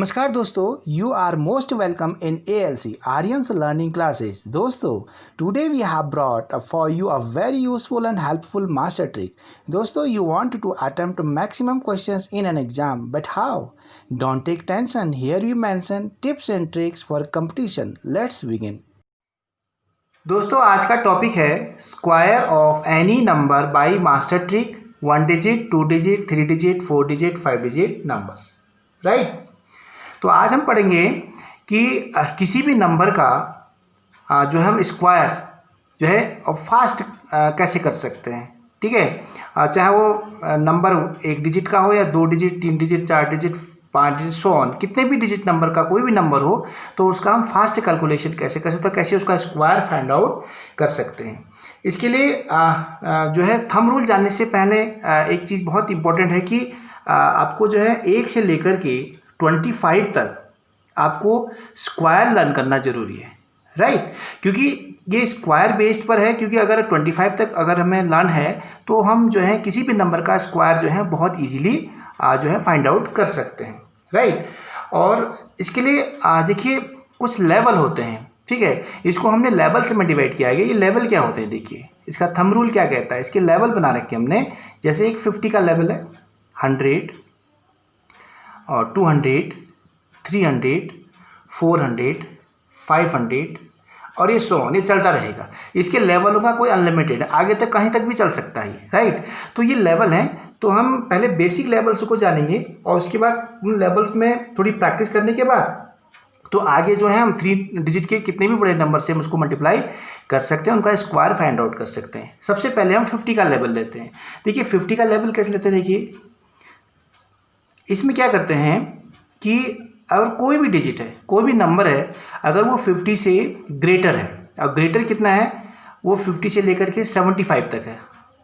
नमस्कार दोस्तों, you are most welcome in ALC Aryans learning classes. दोस्तों, today we have brought for you a very useful and helpful master trick. दोस्तों, you want to attempt maximum questions in an exam, but how? Don't take tension. Here we mention tips and tricks for competition. Let's begin. दोस्तों, आज का topic है square of any number by master trick. 1 digit, 2 digit, 3 digit, 4 digit, 5 digit numbers, right. तो आज हम पढ़ेंगे कि किसी भी नंबर का जो है हम स्क्वायर जो है फास्ट कैसे कर सकते हैं, ठीक है। चाहे वो नंबर 1 डिजिट का हो या 2 digit, 3 digit, 4 digit, 5 digit, so on, कितने भी डिजिट नंबर का कोई भी नंबर हो तो उसका हम फास्ट कैलकुलेशन कैसे कर सकते हैं, कैसे उसका स्क्वायर फाइंड आउट कर सकते हैं। इसके लिए जो है थंब रूल जानने से पहले एक चीज़ बहुत इंपॉर्टेंट है कि आपको जो है 1 से लेकर के 25 तक आपको स्क्वायर लर्न करना जरूरी है, राइट। क्योंकि ये स्क्वायर बेस्ड पर है, क्योंकि अगर 25 तक अगर हमें लर्न है तो हम जो है किसी भी नंबर का स्क्वायर जो है बहुत इजीली जो है फाइंड आउट कर सकते हैं, राइट। और इसके लिए देखिए कुछ लेवल होते हैं, ठीक है। इसको हमने लेवल से में डिवाइड किया है। ये लेवल क्या होते हैं, देखिए इसका थंब रूल क्या कहता है। इसके लेवल बना रखे हमने, जैसे एक 50 का लेवल है, 100 और 200, 300, 400, 500 और ये सो ऑन, ये चलता रहेगा। इसके लेवलों का कोई अनलिमिटेड है, आगे तक कहीं तक भी चल सकता है, राइट। तो ये लेवल हैं, तो हम पहले बेसिक लेवल्स को जानेंगे और उसके बाद उन लेवल्स में थोड़ी प्रैक्टिस करने के बाद तो आगे जो है हम 3 डिजिट के कितने भी बड़े नंबर से हम उसको मल्टीप्लाई कर सकते हैं, उनका स्क्वायर फाइंड आउट कर सकते हैं। सबसे पहले हम 50 का लेवल लेते हैं। देखिए 50 का लेवल कैसे लेते हैं, देखिए इसमें क्या करते हैं कि अगर कोई भी डिजिट है, कोई भी नंबर है, अगर वो 50 से ग्रेटर है, अब ग्रेटर कितना है, वो 50 से लेकर के 75 तक है,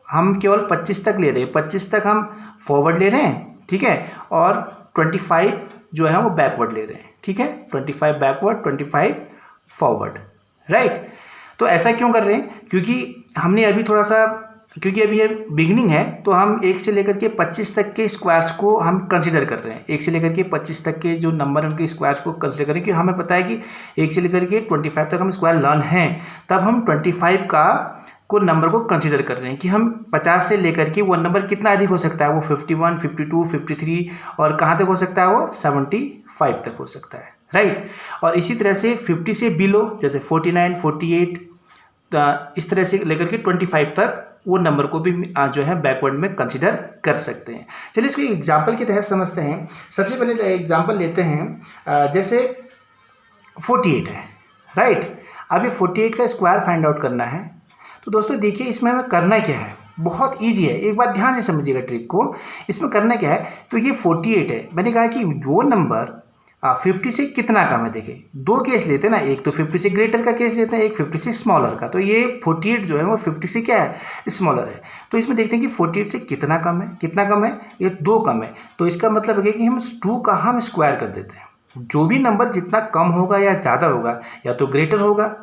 हम केवल 25 तक ले रहे हैं, 25 तक हम फॉरवर्ड ले रहे हैं, ठीक है, और 25 जो है वो बैकवर्ड ले रहे हैं, ठीक है। 25 बैकवर्ड, 25 फॉरवर्ड, राइट। तो ऐसा क्यों कर रहे हैं, क्योंकि हमने अभी थोड़ा सा, क्योंकि अभी ये बिगनिंग है तो हम 1 से लेकर के 25 तक के स्क्वायर्स को हम कंसीडर कर रहे हैं। 1 से लेकर के 25 तक के जो नंबर हैं उनके स्क्वायर्स को कंसीडर करें, क्योंकि हमें पता है कि 1 से लेकर के 25 तक हम स्क्वायर लर्न हैं, तब हम 25 को नंबर को कंसीडर कर रहे हैं कि हम 50 से लेकर के वो नंबर कितना अधिक हो सकता है, वो 51, 52, 53 और कहाँ तक हो सकता है, वो 75 तक हो सकता है, राइट। और इसी तरह से 50 से बिलो, जैसे 49, 48, इस तरह से लेकर के 25 तक वो नंबर को भी जो है बैकवर्ड में कंसीडर कर सकते हैं। चलिए इसको एग्जाम्पल के तहत समझते हैं। सबसे पहले एग्जाम्पल लेते हैं, जैसे 48 है, राइट। अब ये 48 का स्क्वायर फाइंड आउट करना है। तो दोस्तों देखिए इसमें हमें करना क्या है, बहुत ईजी है, एक बार ध्यान से समझिएगा ट्रिक को। इसमें करना क्या है, तो ये 48 है, मैंने कहा कि वो नंबर 50 से कितना कम है। देखिए 2 केस लेते हैं ना, एक तो 50 से ग्रेटर का केस लेते हैं, एक 50 से स्मॉलर का। तो ये 48 जो है वो 50 से क्या है, स्मॉलर है। तो इसमें देखते हैं कि 48 से कितना कम है, कितना कम है, ये 2 कम है। तो इसका मतलब है कि हम 2 का हम स्क्वायर कर देते हैं। जो भी नंबर जितना कम होगा या ज़्यादा होगा, या तो ग्रेटर होगा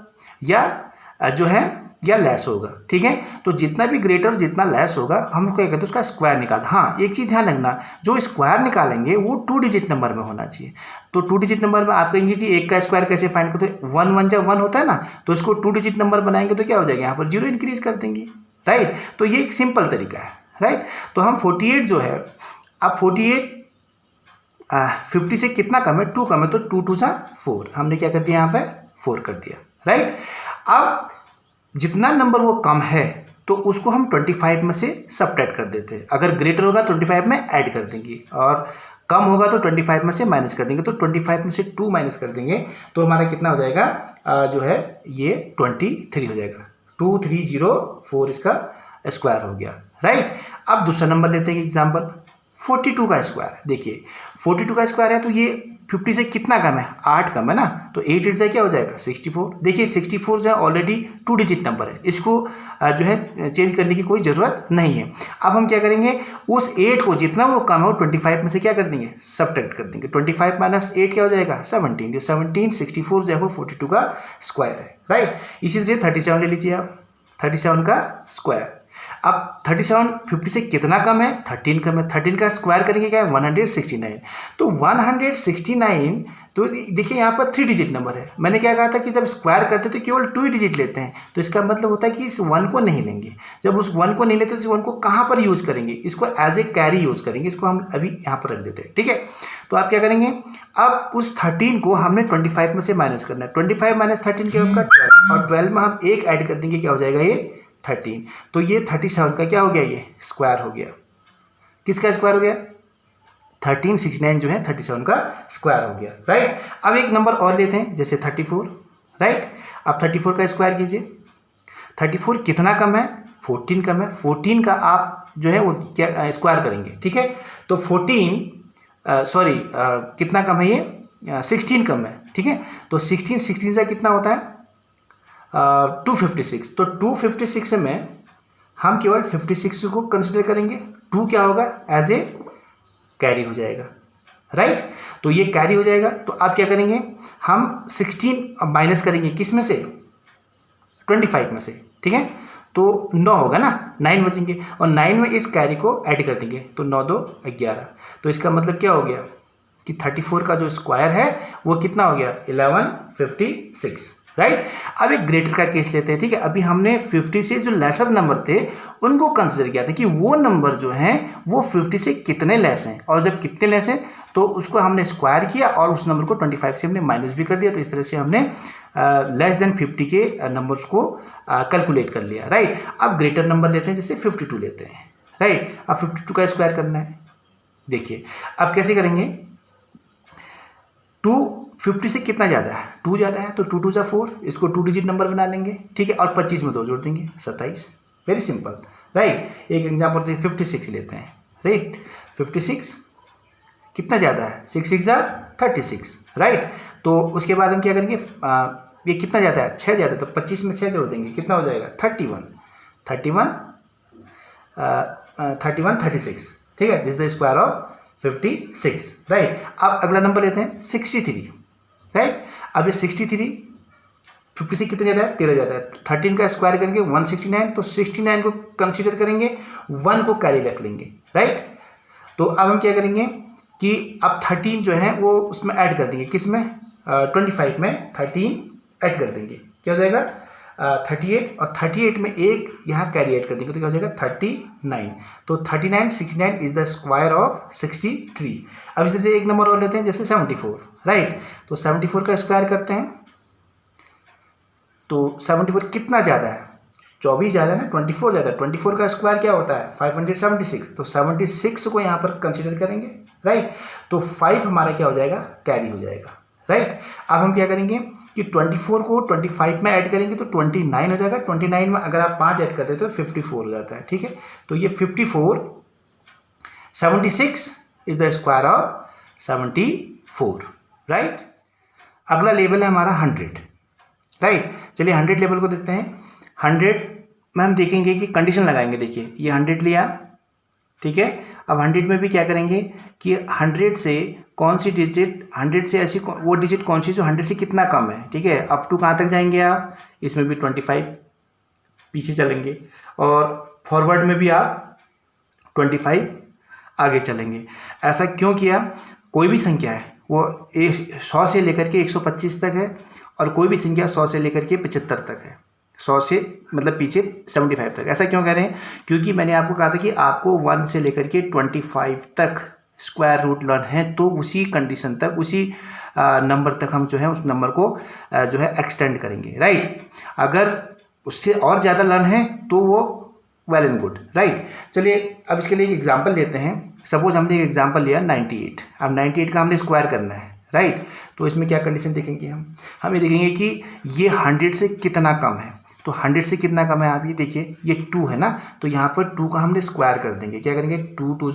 या जो है या लेस होगा, ठीक है। तो जितना भी ग्रेटर जितना लेस होगा हम उसको क्या कहते हैं, उसका स्क्वायर निकाल। हाँ, एक चीज़ ध्यान रखना, जो स्क्वायर निकालेंगे वो 2 डिजिट नंबर में होना चाहिए। तो 2 डिजिट नंबर में आप कहेंगे जी 1 का स्क्वायर कैसे फाइंड करते हैं, 1 1 जब 1 होता है ना, तो इसको 2 डिजिट नंबर बनाएंगे तो क्या हो जाएगा, यहाँ पर 0 इंक्रीज कर देंगे, राइट। तो ये एक सिंपल तरीका है, राइट। तो हम 48 जो है, अब 48 50 से कितना कम है, 2 कम है, तो 2 2 जा 4, हमने क्या कर दिया, यहाँ पे 4 कर दिया, राइट। अब जितना नंबर वो कम है तो उसको हम 25 में से सबट्रैक्ट कर देते हैं। अगर ग्रेटर होगा 25 में ऐड कर देंगे और कम होगा तो 25 में से माइनस कर देंगे। तो 25 में से 2 माइनस कर देंगे तो हमारा कितना हो जाएगा, जो है ये 23 हो जाएगा। 2304 इसका स्क्वायर हो गया, राइट। अब दूसरा नंबर लेते हैं एग्जाम्पल, 42 का स्क्वायर। देखिए 42 का स्क्वायर है तो ये 50 से कितना कम है, 8 कम है ना, तो 8 8 से क्या हो जाएगा, 64। देखिए 64 जो है ऑलरेडी 2 डिजिट नंबर है, इसको जो है चेंज करने की कोई ज़रूरत नहीं है। अब हम क्या करेंगे, उस 8 को जितना वो कम है वो 25 में से क्या कर देंगे, सबट्रैक्ट कर देंगे। 25 माइनस 8 क्या हो जाएगा, 17। जो 17 64 जो है वो 42 का स्क्वायर है, राइट। इसी तरह 37 ले लीजिए आप, 37 का स्क्वायर। अब 37 50 से कितना कम है, 13 कम है। 13 का स्क्वायर करेंगे क्या है, 169। तो 169, तो देखिए यहाँ पर 3 डिजिट नंबर है। मैंने क्या कहा था कि जब स्क्वायर करते तो केवल 2 ही डिजिट लेते हैं, तो इसका मतलब होता है कि इस 1 को नहीं लेंगे। जब उस 1 को नहीं लेते तो इस 1 को कहाँ पर यूज़ करेंगे, इसको एज ए कैरी यूज़ करेंगे। इसको हम अभी यहाँ पर रख देते हैं, ठीक है। तो आप क्या करेंगे, अब उस 13 को हमने 25 में से माइनस करना है। 25 माइनस 13 क्या होगा, 12, और 12 में हम एक ऐड कर देंगे, क्या हो जाएगा ये 13। तो ये 37 का क्या हो गया, ये स्क्वायर हो गया। किसका स्क्वायर हो गया, 1369 जो है 37 का स्क्वायर हो गया, राइट। अब एक नंबर और लेते हैं, जैसे 34, राइट। अब 34 का स्क्वायर कीजिए। 34 कितना कम है, 14 कम है। 14 का आप जो है वो क्या स्क्वायर करेंगे, ठीक है। तो 14 कितना कम है, ये 16 कम है, ठीक है। तो 16 से कितना होता है, 256। तो 256 में हम केवल 56 को कंसिडर करेंगे। 2 क्या होगा, एज ए कैरी हो जाएगा, राइट। तो ये कैरी हो जाएगा। तो आप क्या करेंगे, हम 16 माइनस करेंगे किस में से, 25 में से, ठीक है। तो 9 होगा ना, 9 बचेंगे, और 9 में इस कैरी को ऐड कर देंगे, तो 9 2 11। तो इसका मतलब क्या हो गया कि 34 का जो स्क्वायर है वो कितना हो गया, 1156, राइट। अब एक ग्रेटर का केस लेते हैं, ठीक है। अभी हमने 50 से जो लेसर नंबर थे उनको कंसिडर किया था कि वो नंबर जो हैं वो 50 से कितने लेस हैं, और जब कितने लेस हैं तो उसको हमने स्क्वायर किया और उस नंबर को 25 से हमने माइनस भी कर दिया। तो इस तरह से हमने लेस देन 50 के नंबर्स को कैलकुलेट कर लिया, राइट। अब ग्रेटर नंबर लेते हैं, जैसे 52 लेते हैं, राइट। अब 52 का स्क्वायर करना है। देखिए अब कैसे करेंगे, 250 से कितना ज़्यादा है, 2 ज़्यादा है, तो 2 2 4, इसको 2 डिजिट नंबर बना लेंगे, ठीक है। और 25 में 2 जोड़ देंगे, 27, वेरी सिंपल, राइट। एक एग्जाम्पल से 56 लेते हैं, राइट। 56 कितना ज़्यादा है, 6 6 36, राइट। तो उसके बाद हम क्या करेंगे, ये कितना ज़्यादा है, 6 ज़्यादा है, तो 25 में 6 जोड़ देंगे, कितना हो जाएगा, 36, ठीक है। This is the square of 56, right. अब अगला नंबर लेते हैं 63, राइट। अब ये 63 50 से कितना ज़्यादा है, 13 ज़्यादा है। 13 का स्क्वायर करेंगे 169, तो 69 को कंसीडर करेंगे, 1 को कैरी रख लेंगे, राइट। तो अब हम क्या करेंगे कि अब 13 जो है वो उसमें ऐड कर देंगे, किस में, 25 में 13 ऐड कर देंगे, क्या हो जाएगा 38, और 38 में एक यहाँ कैरी ऐड कर देंगे, तो क्या हो जाएगा 39। तो 39 69 इज द स्क्वायर ऑफ 63। अब इसी से एक नंबर और लेते हैं, जैसे 74, राइट। तो 74 का स्क्वायर करते हैं, तो 74 कितना ज़्यादा है, 24 ज़्यादा है ना, 24 ज़्यादा है। 24 का स्क्वायर क्या होता है, 576, तो 76 को यहाँ पर कंसिडर करेंगे, राइट। तो 5 हमारा क्या हो जाएगा, कैरी हो जाएगा, राइट। अब हम क्या करेंगे कि 24 को 25 में ऐड करेंगे तो 29 हो जाएगा। 29 में अगर आप 5 ऐड करते हैं तो 54 हो जाता है, ठीक है। तो ये 54, 76 is the square of 74, right. अगला लेवल है हमारा 100, राइट। चलिए 100 लेवल को देखते हैं। 100 में हम देखेंगे कि कंडीशन लगाएंगे। देखिए ये 100 लिया, ठीक है। अब 100 में भी क्या करेंगे कि 100 से कौन सी डिजिट, 100 से ऐसी वो डिजिट कौन सी जो 100 से कितना कम है, ठीक है। अप टू कहाँ तक जाएंगे आप, इसमें भी 25 पीछे चलेंगे, और फॉरवर्ड में भी आप 25 आगे चलेंगे। ऐसा क्यों किया, कोई भी संख्या है वो 100 से लेकर के 125 तक है, और कोई भी संख्या 100 से लेकर के 75 तक है, 100 से मतलब पीछे 75 तक। ऐसा क्यों कह रहे हैं, क्योंकि मैंने आपको कहा था कि आपको 1 से लेकर के 25 तक स्क्वायर रूट लर्न है, तो उसी कंडीशन तक, उसी नंबर तक हम जो है उस नंबर को जो है एक्सटेंड करेंगे, राइट। अगर उससे और ज़्यादा लर्न है तो वो वेल एंड गुड, राइट। चलिए अब इसके लिए एक एग्जाम्पल लेते हैं। सपोज हमने एक एग्जाम्पल लिया 98। अब 98 का हमने स्क्वायर करना है, राइट। तो इसमें क्या कंडीशन देखेंगे हम ये देखेंगे कि ये 100 से कितना कम है। तो 100 से कितना कम है, आप ये देखिए, ये 2 है ना, तो यहाँ पर 2 का हमने स्क्वायर कर देंगे, क्या करेंगे, 2 2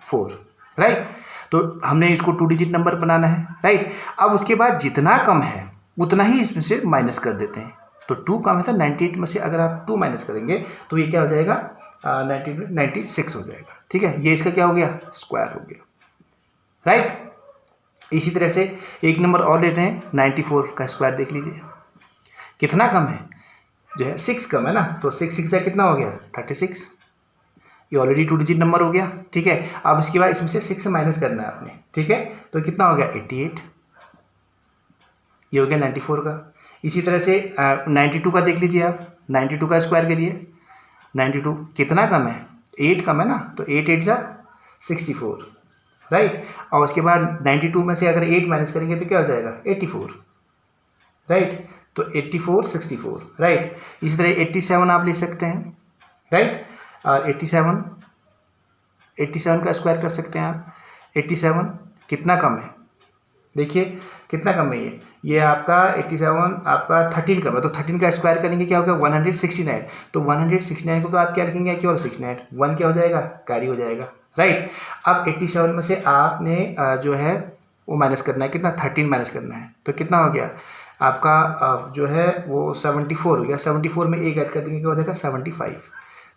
4, राइट। तो हमने इसको 2 डिजिट नंबर बनाना है, राइट। अब उसके बाद जितना कम है उतना ही इसमें से माइनस कर देते हैं। तो 2 कम है तो 98 में से अगर आप 2 माइनस करेंगे तो ये क्या हो जाएगा, 96 हो जाएगा, ठीक है। ये इसका क्या हो गया, स्क्वायर हो गया, राइट। इसी तरह से एक नंबर और लेते हैं, 94 का स्क्वायर देख लीजिए कितना कम है, जो है 6 कम है ना, तो 6 6 का कितना हो गया 36, ये ऑलरेडी 2 डिजिट नंबर हो गया, ठीक है। अब इसके बाद इसमें से 6 से माइनस करना है आपने, ठीक है, तो कितना हो गया 88, ये हो गया 94 का। इसी तरह से 92 का देख लीजिए आप, 92 का स्क्वायर करिए, 92 कितना कम है 8 कम है ना, तो 8 8 जा 64, राइट। और उसके बाद 92 में से अगर 8 माइनस करेंगे तो क्या हो जाएगा 84, राइट, तो 84 64, राइट। इसी तरह 87 आप ले सकते हैं, राइट, और 87 का स्क्वायर कर सकते हैं आप। 87 कितना कम है, देखिए कितना कम है ये आपका 87 आपका 13 कम है, तो 13 का स्क्वायर करेंगे क्या होगा 169, तो 169 को तो आप क्या लिखेंगे केवल 69, 1 क्या हो जाएगा कैरी हो जाएगा, राइट। अब 87 में से आपने जो है वो माइनस करना है, कितना 13 माइनस करना है, तो कितना हो गया आपका जो है वो 74 हो गया। 74 में एक ऐड कर देंगे क्या हो जाएगा 75,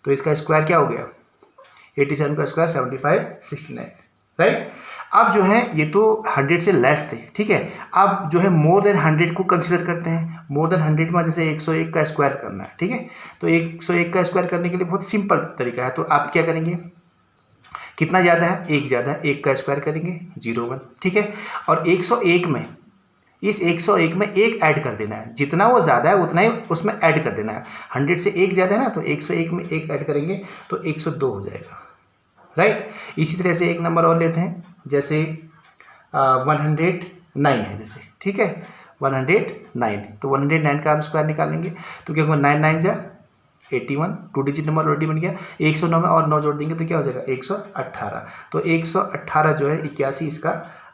तो इसका स्क्वायर क्या हो गया 87 का स्क्वायर 75 69, राइट। अब जो है ये तो 100 से लेस थे, ठीक है। अब जो है मोर देन 100 को कंसीडर करते हैं। मोर देन 100 में जैसे 101 का स्क्वायर करना है, ठीक है, तो 101 का स्क्वायर करने के लिए बहुत सिंपल तरीका है, तो आप क्या करेंगे कितना ज़्यादा है 1 ज़्यादा है, 1 का स्क्वायर करेंगे 01, ठीक है। और 101 में इस 101 में एक ऐड कर देना है, जितना वो ज़्यादा है उतना ही उसमें ऐड कर देना है। 100 से एक ज़्यादा है ना, तो 101 में एक ऐड करेंगे तो 102 हो जाएगा, राइट। इसी तरह से एक नंबर और लेते हैं, जैसे 109 है जैसे, ठीक है 109, तो 109 का आप स्क्वायर निकालेंगे तो क्या होगा 9 9 जा 81, 2 डिजिट नंबर ऑलरेडी बन गया। 109 में और 9 जोड़ देंगे तो क्या हो जाएगा 118, तो 118 जो है 81 इसका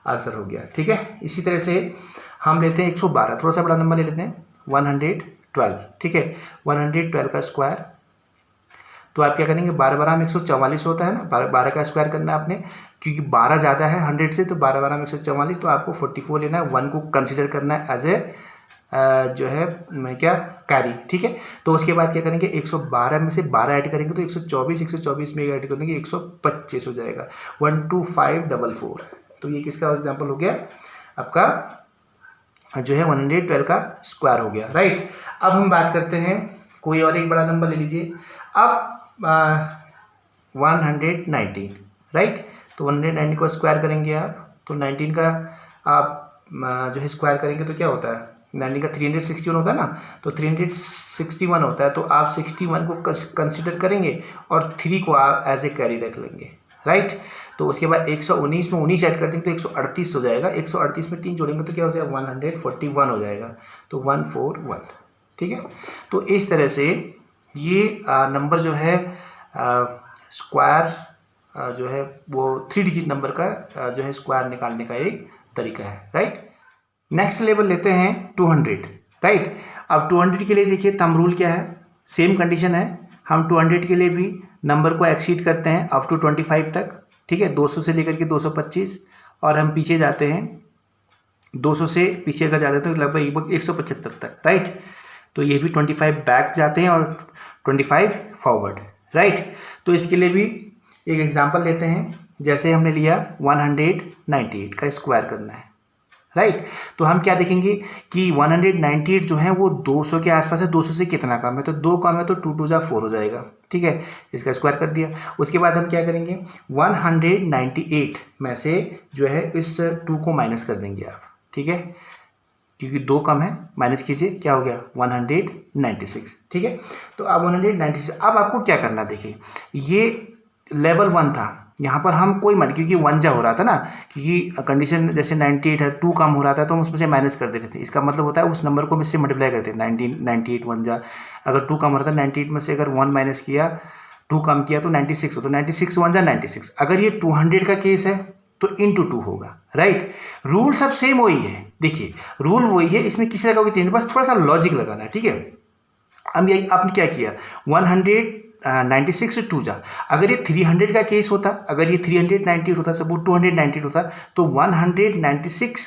आंसर हो गया, ठीक है। इसी तरह से हम लेते हैं 112, थोड़ा सा बड़ा नंबर ले लेते हैं 112, ठीक है 112 का स्क्वायर, तो आप क्या करेंगे 12 12 में 144 होता है ना, 12 का स्क्वायर करना है आपने, क्योंकि 12 ज़्यादा है 100 से, तो 12 12 में 144, तो आपको 44 लेना है, 1 को कंसिडर करना है एज ए जो है क्या कैरी, ठीक है। तो उसके बाद क्या करेंगे 112 में से 12 ऐड करेंगे तो 124 में ऐड करेंगे 125 हो जाएगा 12544, तो ये किसका एग्जाम्पल हो गया आपका जो है 112 का स्क्वायर हो गया, राइट। अब हम बात करते हैं कोई और एक बड़ा नंबर ले लीजिए, अब 119, राइट, तो 119 को स्क्वायर करेंगे आप, तो 19 का आप जो है स्क्वायर करेंगे तो क्या होता है 19 का 361 होता है ना, तो 361 होता है, तो आप 61 को कंसिडर करेंगे और 3 को आप एज ए कैरी रख लेंगे, राइट। तो उसके बाद 119 में 19 ऐड कर देंगे तो 138 हो जाएगा, 138 में 3 जोड़ेंगे तो क्या हो जाएगा 141 हो जाएगा, तो 141, ठीक है। तो इस तरह से ये नंबर जो है स्क्वायर जो है वो 3 डिजिट नंबर का जो है स्क्वायर निकालने का एक तरीका है, राइट। नेक्स्ट लेवल लेते हैं 200, राइट। अब 200 के लिए देखिए थंब रूल क्या है, सेम कंडीशन है, हम 200 के लिए भी नंबर को एक्सीड करते हैं अप टू 25 तक, ठीक है, 200 से लेकर के 225, और हम पीछे जाते हैं 200 से पीछे अगर जाते हैं तो लगभग 175 तक, राइट। तो ये भी 25 बैक जाते हैं और 25 फॉरवर्ड, राइट। तो इसके लिए भी एक एग्जांपल लेते हैं, जैसे हमने लिया 198 का स्क्वायर करना है, राइट। तो हम क्या देखेंगे कि 198 जो है वो 200 के आसपास है, 200 से कितना कम है, तो 2 कम है तो 2 2 जा 4 हो जाएगा, ठीक है, इसका स्क्वायर कर दिया। उसके बाद हम क्या करेंगे 198 में से जो है इस 2 को माइनस कर देंगे आप, ठीक है, क्योंकि 2 कम है, माइनस कीजिए क्या हो गया 196, ठीक है। तो अब 196, अब आपको क्या करना देखिए, ये लेवल 1 था, यहाँ पर हम कोई मान, क्योंकि 1 जा हो रहा था ना, क्योंकि कंडीशन जैसे 98 है 2 कम हो रहा था तो हम उसमें से माइनस कर देते थे, इसका मतलब होता है उस नंबर को हम इससे मल्टीप्लाई करते हैं 98 1 जा, अगर 2 कम हो रहा था 98 में से अगर 1 माइनस किया 2 कम किया तो 96 हो, तो 96 1 जा 96। अगर ये 200 का केस है तो इंटू 2 होगा, राइट। रूल सब सेम वही है, देखिए रूल वही है, इसमें किसी तरह का चेंज, बस थोड़ा सा लॉजिक लगाना है, ठीक है। अब ये आपने क्या किया 196 से 2 जा, अगर ये 300 का केस होता, अगर ये 398 होता, सपोज 298 होता, तो 296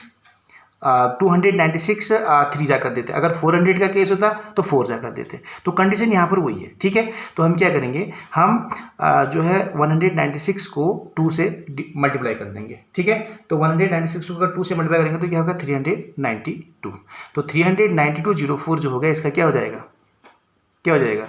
3 जा कर देते, अगर 400 का केस होता तो 4 जा कर देते, तो कंडीशन यहाँ पर वही है, ठीक है। तो हम क्या करेंगे, हम जो है 196 को 2 से मल्टीप्लाई कर देंगे, ठीक है। तो 196 को अगर 2 से मल्टीप्लाई करेंगे तो क्या होगा 392, तो 392 04 जो होगा इसका क्या हो जाएगा क्या हो जाएगा,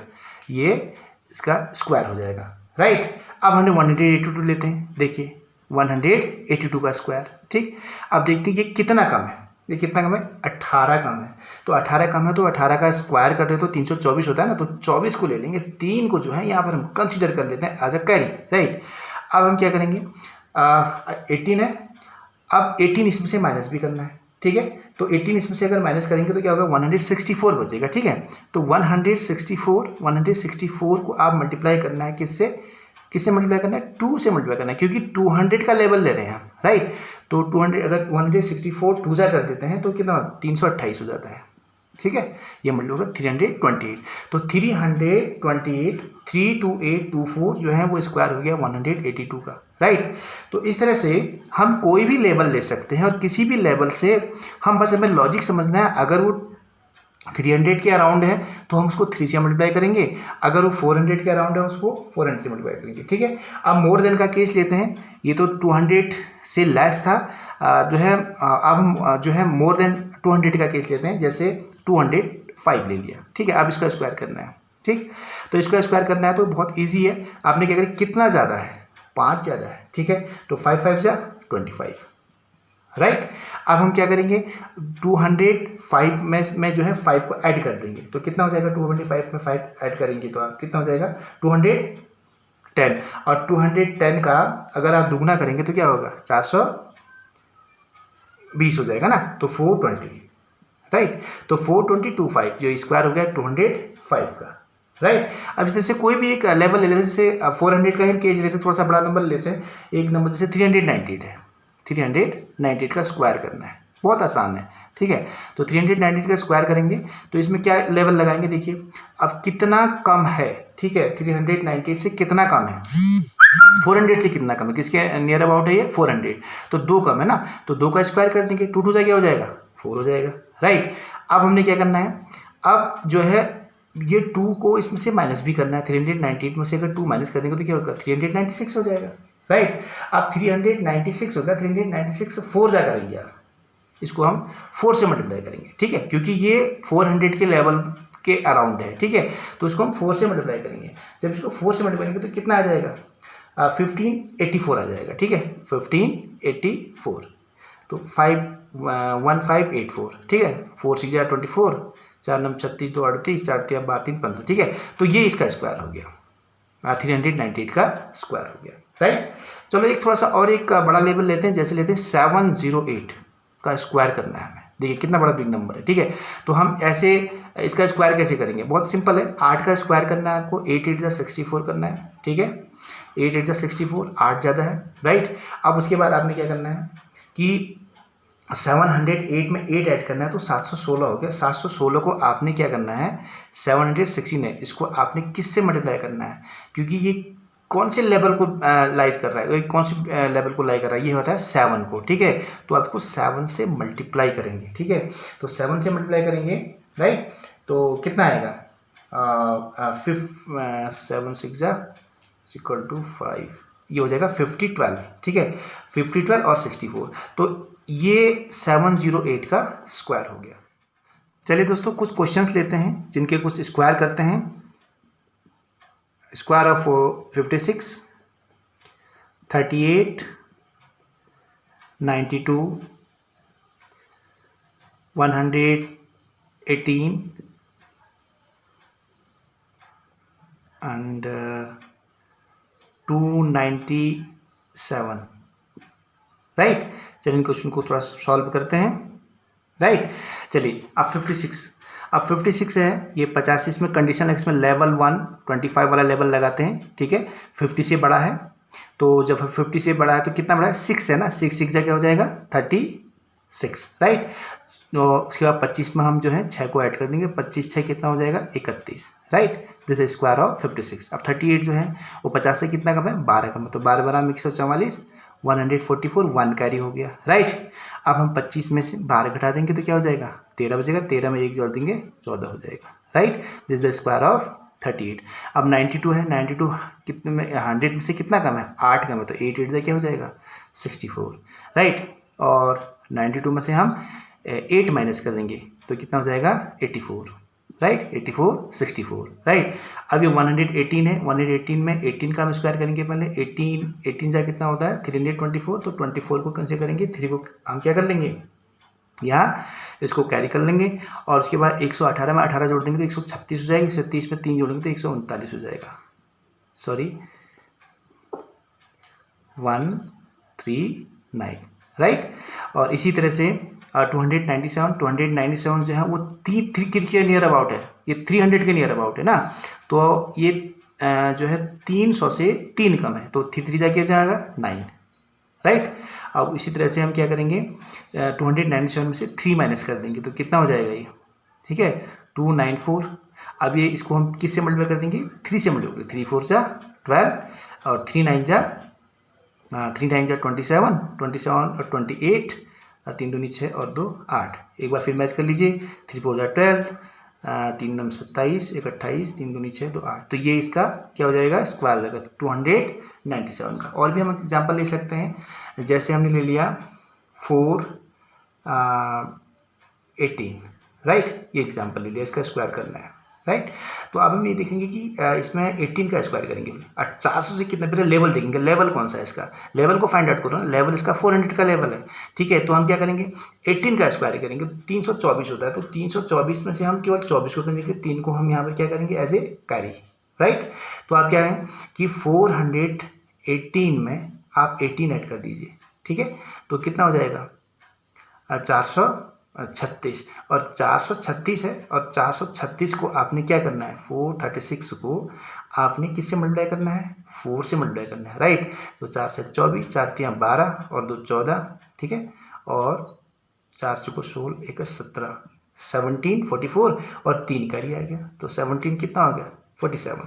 ये इसका स्क्वायर हो जाएगा, राइट। अब हमने 182 लेते हैं, देखिए 182 का स्क्वायर, ठीक। अब देखते हैं ये कितना कम है, ये कितना कम है, 18 कम है। तो 18 कम है तो 18 का स्क्वायर करते हैं तो 324 होता है ना, तो 24 को ले लेंगे, 3 को जो है यहाँ पर हम कंसीडर कर लेते हैं एज अ कैरी, राइट। अब हम क्या करेंगे, 18 है, अब 18 इसमें से माइनस भी करना है, ठीक है। तो 18 इसमें से अगर माइनस करेंगे तो क्या होगा, 164 बचेगा, ठीक है। तो 164 को आप मल्टीप्लाई करना है किससे मल्टीप्लाई करना है, 2 से मल्टीप्लाई करना है, क्योंकि 200 का लेवल ले रहे हैं हम, राइट। तो 200 अगर 164 2 जा कर देते हैं तो कितना 328 हो जाता है, ठीक है। ये मतलब होगा 328, तो 328 32824 जो है वो स्क्वायर हो गया 182 का, राइट। तो इस तरह से हम कोई भी लेवल ले सकते हैं और किसी भी लेवल से हम, बस हमें लॉजिक समझना है। अगर वो 300 के अराउंड है तो हम उसको 3 से मल्टीप्लाई करेंगे, अगर वो 400 के अराउंड है उसको 400 से मल्टीप्लाई करेंगे, ठीक है। अब मोर देन का केस लेते हैं, ये तो 200 से लेस था, जो है अब हम जो है मोर देन 200 का केस लेते हैं, जैसे 205 ले लिया, ठीक है। अब इसका स्क्वायर करना है, ठीक। तो इसका स्क्वायर करना है तो बहुत ईजी है, आपने क्या करें, कितना ज़्यादा है, 5 ज़्यादा है, ठीक है। तो 5 5 जा 25, राइट। अब हम क्या करेंगे, 205 में जो है 5 को ऐड कर देंगे, तो कितना हो जाएगा, 205 में 5 ऐड करेंगे तो आप कितना हो जाएगा 210, और 210 का अगर आप दुगना करेंगे तो क्या होगा 420 हो जाएगा ना, तो 420, राइट। तो 420 जो स्क्वायर हो गया 205 का, राइट। अब इस तरह से कोई भी एक लेवल ले लेते हैं, जैसे 400 का ही केज लेते हैं, थोड़ा सा बड़ा नंबर लेते हैं, एक नंबर जैसे 398 है, 398 का स्क्वायर करना है, बहुत आसान है, ठीक है। तो 398 का स्क्वायर करेंगे तो इसमें क्या लेवल लगाएंगे, देखिए अब कितना कम है, ठीक है। 398 से कितना कम है, 400 से कितना कम है, किसके नियर अबाउट है ये 400, तो 2 कम है ना, तो 2 का स्क्वायर कर देंगे, 2 2 क्या हो जाएगा 4 हो जाएगा, राइट। अब हमने क्या करना है, अब जो है ये 2 को इसमें से माइनस भी करना है, 398 में से अगर 2 माइनस कर देंगे तो क्या होगा 396 हो जाएगा, राइट। अब 396 होगा, 396 4 जा करेंगे आप, इसको हम 4 से मल्टीप्लाई करेंगे, ठीक है, क्योंकि ये 400 के लेवल के अराउंड है, ठीक है। तो इसको हम 4 से मल्टीप्लाई करेंगे, जब इसको 4 से मल्टीप्लाई करेंगे तो कितना आ जाएगा 1584 आ जाएगा, ठीक है, 1584, तो 1584, ठीक है। 4 6 24, 4 9 36, 2 38, 4 3 32 15, ठीक है। तो ये इसका स्क्वायर हो गया, 398 का स्क्वायर हो गया, राइट। चलो एक थोड़ा सा और एक बड़ा लेवल लेते हैं, जैसे लेते हैं 708 का स्क्वायर करना है हमें, देखिए कितना बड़ा बिग नंबर है, ठीक है। तो हम ऐसे इसका स्क्वायर कैसे करेंगे, बहुत सिंपल है, 8 का स्क्वायर करना है आपको, 8 8 64 करना है, ठीक है। 8 8 64, 8 ज़्यादा है, राइट। अब उसके बाद आपने क्या करना है कि 708 में 8 ऐड करना है तो 716 हो गया, 716 को आपने क्या करना है 716 है, इसको आपने किससे मल्टीप्लाई करना है, क्योंकि ये कौन से लेवल को लाइज कर रहा है, कौन सी लेवल को लाई कर रहा है, ये होता है 7 को, ठीक है। तो आपको 7 से मल्टीप्लाई करेंगे, ठीक है। तो 7 से मल्टीप्लाई करेंगे, राइट। तो कितना आएगा 7 6 इक्वल टू 5, ये हो जाएगा 5012, ठीक है, 5012 और 64, तो ये 708 का स्क्वायर हो गया। चलिए दोस्तों कुछ क्वेश्चंस लेते हैं जिनके कुछ स्क्वायर करते हैं। Square of 56, 38, 92, 118 and 297, right. चलिए इन क्वेश्चन को थोड़ा सॉल्व करते हैं, राइट। चलिए अब 56 है, ये 85 इसमें कंडीशन है, इसमें लेवल 1 25 वाला लेवल लगाते हैं, ठीक है। 50 से बड़ा है, तो जब 50 से बड़ा है तो कितना बड़ा है 6 है ना, 6 6 क्या हो जाएगा 36, राइट। तो उसके बाद 25 में हम जो है 6 को ऐड कर देंगे, 25 6 कितना हो जाएगा 31, right. This is square of 56। अब 38 जो है वो 50 से कितना कम है 12 कम है, तो 12 12 में 144, 144, 1 कैरी हो गया, राइट। अब हम 25 में से 12 घटा देंगे तो क्या हो जाएगा 13 बचेगा, 13 में 1 जोड़ देंगे 14 हो जाएगा, right. This is the square of 38। अब 92 है, 92 कितने में 100 में से कितना कम है 8 कम है, तो 8 8 से क्या हो जाएगा 64, राइट। और 92 में से हम 8 माइनस कर देंगे तो कितना हो जाएगा 84, राइट, 84 64 राइट। अब ये 118 है, 118 में 18 का हम स्क्वायर करेंगे पहले, 18 जा कितना होता है 324, तो 24 को कैंसिल करेंगे, 3 को हम क्या कर लेंगे यहाँ इसको कैरी कर लेंगे, और उसके बाद 118 में 18 जोड़ देंगे तो 136 हो जाएगी, 36 में 3 जोड़ेंगे तो 139 हो जाएगा, सॉरी 139 राइट। और इसी तरह से 297 जो है वो थ्री के नियर अबाउट है, ये 300 के नियर अबाउट है ना, तो ये जो है 300 से 3 कम है, तो 3 जाके जाएगा 9 राइट। अब इसी तरह से हम क्या करेंगे 297 में से 3 माइनस कर देंगे तो कितना हो जाएगा ये, ठीक है 294। अब ये इसको हम किससे मल्टीप्लाई कर देंगे 3 से मल्टीप्लाई, 3 4 जा 12 और 3 9 जा 27 और 28, 3 दूनी 6 और 2 8। एक बार फिर मैच कर लीजिए, 3 4 जा 12, 3 9 27, 1 28, 3 दूनी 6 2 8, तो ये इसका क्या हो जाएगा स्क्वायर हो जाएगा 297 का। और भी हम एग्जांपल ले सकते हैं, जैसे हमने ले लिया 418 राइट, ये एग्जांपल ले लिया, इसका स्क्वायर करना है राइट। तो अब हम ये देखेंगे कि इसमें 18 का स्क्वायर करेंगे, 400 से कितना, पहले लेवल देखेंगे, लेवल कौन सा है इसका, लेवल को फाइंड आउट करो ना, लेवल इसका 400 का लेवल है, ठीक है। तो हम क्या करेंगे 18 का स्क्वायर करेंगे, 324 होता है, तो 324 में से हम केवल 24 को करेंगे, 3 को हम यहाँ पर क्या करेंगे एज ए कैरी राइट। तो आप क्या है कि 418 में आप 18 ऐड कर दीजिए, ठीक है, तो कितना हो जाएगा 436, और 436 है, और 436 को आपने क्या करना है 436 को आपने किससे मल्टीप्लाई करना है 4 से मल्टीप्लाई करना है राइट। तो 4 से 24, 4 3 12 और 2 14, ठीक है, और 4 चौको 16, 1 17, 17 44 और 3 कैरी आ गया, तो 17 कितना हो गया 47,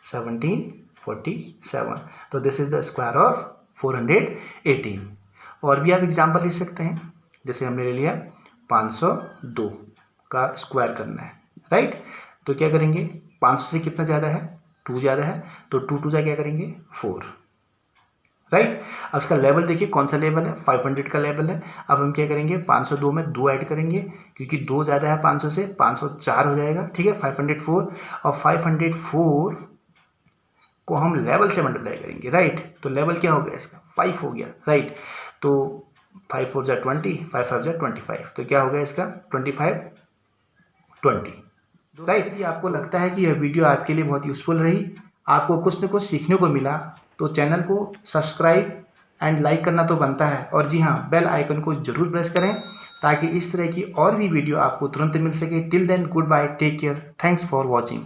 17 47। तो this is the square of 418। और भी आप एग्जाम्पल ले सकते हैं, जैसे हमने ले लिया 502 का स्क्वायर करना है राइट। तो क्या करेंगे 500 से कितना ज़्यादा है 2 ज़्यादा है, तो 2 2 जा क्या करेंगे 4 राइट। अब इसका लेवल देखिए कौन सा लेवल है 500 का लेवल है। अब हम क्या करेंगे 502 में 2 ऐड करेंगे, क्योंकि 2 ज़्यादा है 500 से, 504 हो जाएगा, ठीक है 504, और 504 को हम लेवल से मल्टीप्लाई करेंगे राइट। तो लेवल क्या हो गया इसका 5 हो गया राइट। तो 5 4 जा 20, 5 5 जा 25, तो क्या हो गया इसका 25 20 राइट। यदि आपको लगता है कि यह वीडियो आपके लिए बहुत यूज़फुल रही, आपको कुछ न कुछ सीखने को मिला, तो चैनल को सब्सक्राइब एंड लाइक करना तो बनता है, और जी हाँ बेल आइकन को जरूर प्रेस करें ताकि इस तरह की और भी वीडियो आपको तुरंत मिल सके। Till then goodbye, take care, thanks for watching.